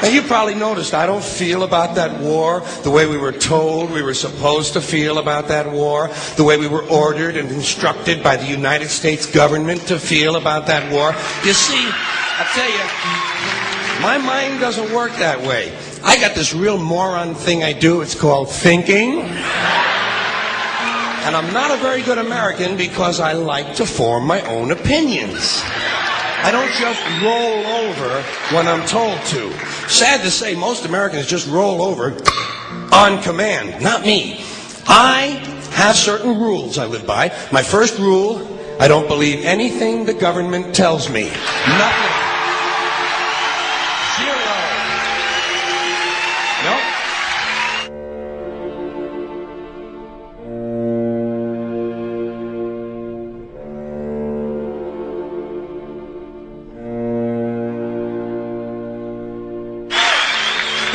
Now, you probably noticed I don't feel about that war the way we were told we were supposed to feel about that war, the way we were ordered and instructed by the United States government to feel about that war. You see, I tell you, my mind doesn't work that way. I got this real moron thing I do. It's called thinking. And I'm not a very good American because I like to form my own opinions. I don't just roll over when I'm told to. Sad to say, most Americans just roll over on command. Not me. I have certain rules I live by. My first rule, I don't believe anything the government tells me. Nothing. Zero. Nope.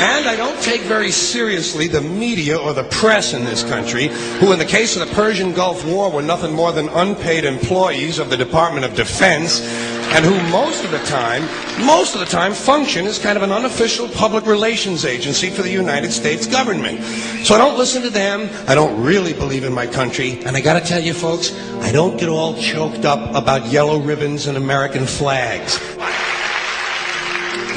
And I don't take very seriously the media or the press in this country, who in the case of the Persian Gulf War were nothing more than unpaid employees of the Department of Defense, and who most of the time function as kind of an unofficial public relations agency for the United States government. So I don't listen to them. I don't really believe in my country. And I gotta tell you folks, I don't get all choked up about yellow ribbons and American flags.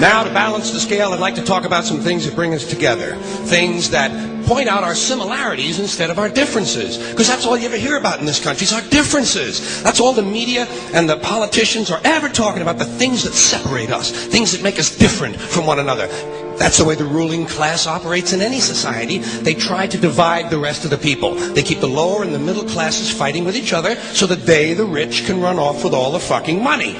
Now, to balance the scale, I'd like to talk about some things that bring us together. Things that point out our similarities instead of our differences. Because that's all you ever hear about in this country is our differences. That's all the media and the politicians are ever talking about, the things that separate us, things that make us different from one another. That's the way the ruling class operates in any society. They try to divide the rest of the people. They keep the lower and the middle classes fighting with each other so that they, the rich, can run off with all the fucking money.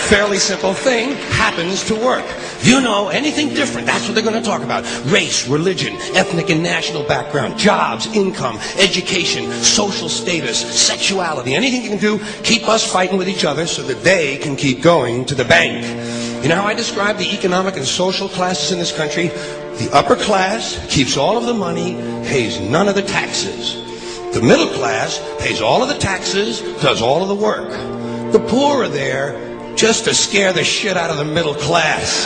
Fairly simple thing, happens to work. You know, anything different, that's what they're going to talk about. Race, religion, ethnic and national background, jobs, income, education, social status, sexuality, anything you can do, keep us fighting with each other so that they can keep going to the bank. You know how I describe the economic and social classes in this country? The upper class keeps all of the money, pays none of the taxes. The middle class pays all of the taxes, does all of the work. The poor are there just to scare the shit out of the middle class.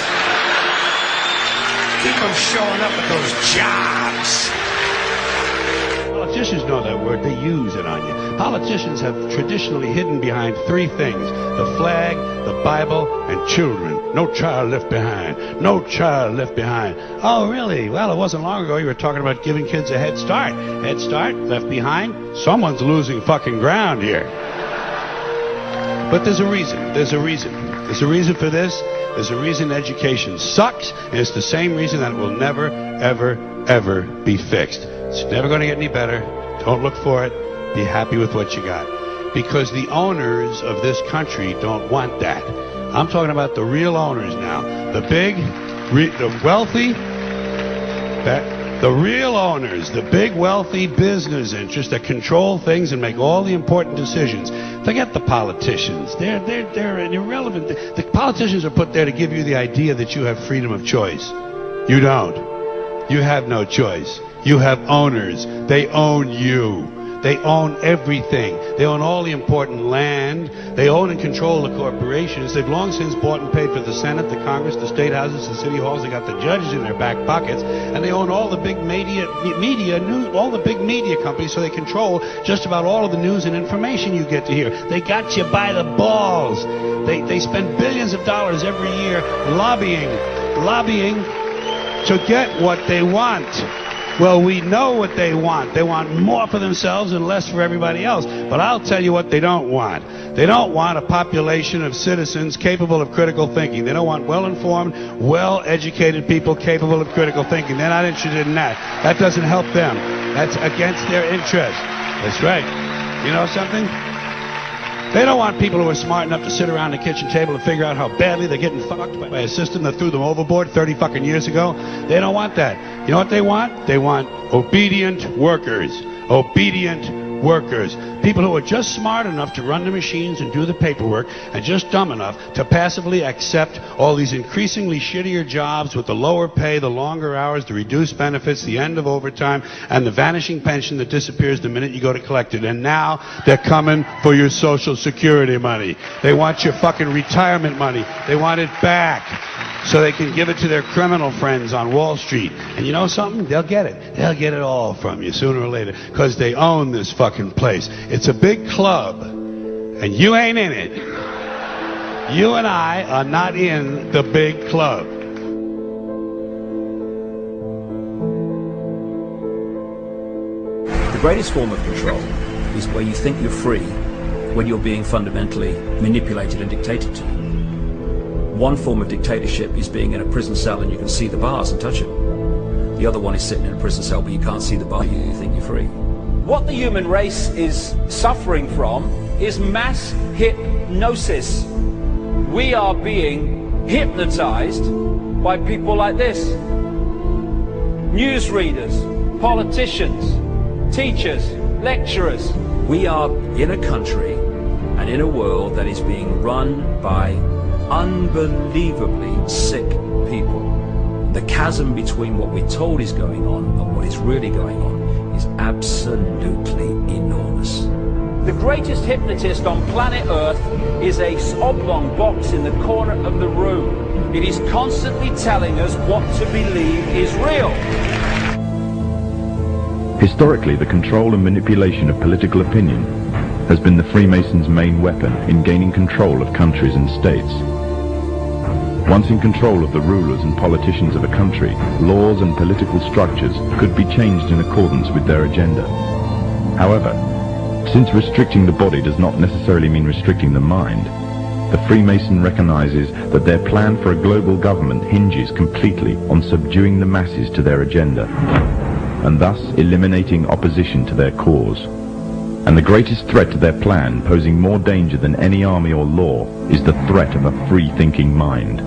Keep them showing up at those jobs. Politicians know that word. They use it on you. Politicians have traditionally hidden behind three things: the flag, the Bible, and children. No child left behind. No child left behind. Oh, really? Well, it wasn't long ago you were talking about giving kids a head start. Head start, left behind? Someone's losing fucking ground here. But there's a reason. There's a reason. There's a reason for this. There's a reason education sucks, and it's the same reason that it will never, ever, ever be fixed. It's never going to get any better. Don't look for it. Be happy with what you got. Because the owners of this country don't want that. I'm talking about the real owners now. The big, the wealthy, the real owners, the big, wealthy business interests that control things and make all the important decisions. Forget the politicians. They're irrelevant. The politicians are put there to give you the idea that you have freedom of choice. You don't. You have no choice. You have owners. They own you. They own everything. They own all the important land. They own and control the corporations. They've long since bought and paid for the Senate, the Congress, the state houses, the city halls. They got the judges in their back pockets, and they own all the big all the big media companies. So they control just about all of the news and information you get to hear. They got you by the balls. They spend billions of dollars every year lobbying to get what they want. Well, we know what they want. They want more for themselves and less for everybody else. But I'll tell you what they don't want. They don't want a population of citizens capable of critical thinking. They don't want well-informed, well-educated people capable of critical thinking. They're not interested in that. That doesn't help them. That's against their interest. That's right. You know something? They don't want people who are smart enough to sit around the kitchen table and figure out how badly they're getting fucked by a system that threw them overboard 30 fucking years ago. They don't want that. You know what they want? They want obedient workers. Obedient workers, people who are just smart enough to run the machines and do the paperwork, and just dumb enough to passively accept all these increasingly shittier jobs with the lower pay, the longer hours, the reduced benefits, the end of overtime, and the vanishing pension that disappears the minute you go to collect it. And now they're coming for your Social Security money. They want your fucking retirement money. They want it back so they can give it to their criminal friends on Wall Street. And you know something? They'll get it. They'll get it all from you sooner or later, because they own this fucking place. It's a big club, and you ain't in it. You and I are not in the big club. The greatest form of control is where you think you're free when you're being fundamentally manipulated and dictated to. One form of dictatorship is being in a prison cell and you can see the bars and touch them. The other one is sitting in a prison cell but you can't see the bar, you think you're free. What the human race is suffering from is mass hypnosis. We are being hypnotized by people like this. Newsreaders, politicians, teachers, lecturers. We are in a country and in a world that is being run by unbelievably sick people. The chasm between what we're told is going on and what is really going on is absolutely enormous. The greatest hypnotist on planet Earth is a oblong box in the corner of the room. It is constantly telling us what to believe is real. Historically, the control and manipulation of political opinion has been the Freemasons' main weapon in gaining control of countries and states. Once in control of the rulers and politicians of a country, laws and political structures could be changed in accordance with their agenda. However, since restricting the body does not necessarily mean restricting the mind, the Freemason recognizes that their plan for a global government hinges completely on subduing the masses to their agenda, and thus eliminating opposition to their cause. And the greatest threat to their plan, posing more danger than any army or law, is the threat of a free-thinking mind.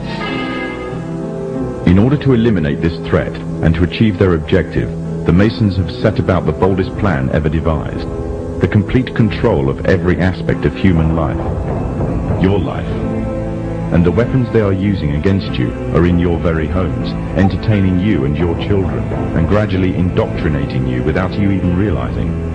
In order to eliminate this threat and to achieve their objective, the Masons have set about the boldest plan ever devised: the complete control of every aspect of human life, your life. And the weapons they are using against you are in your very homes, entertaining you and your children, and gradually indoctrinating you without you even realizing.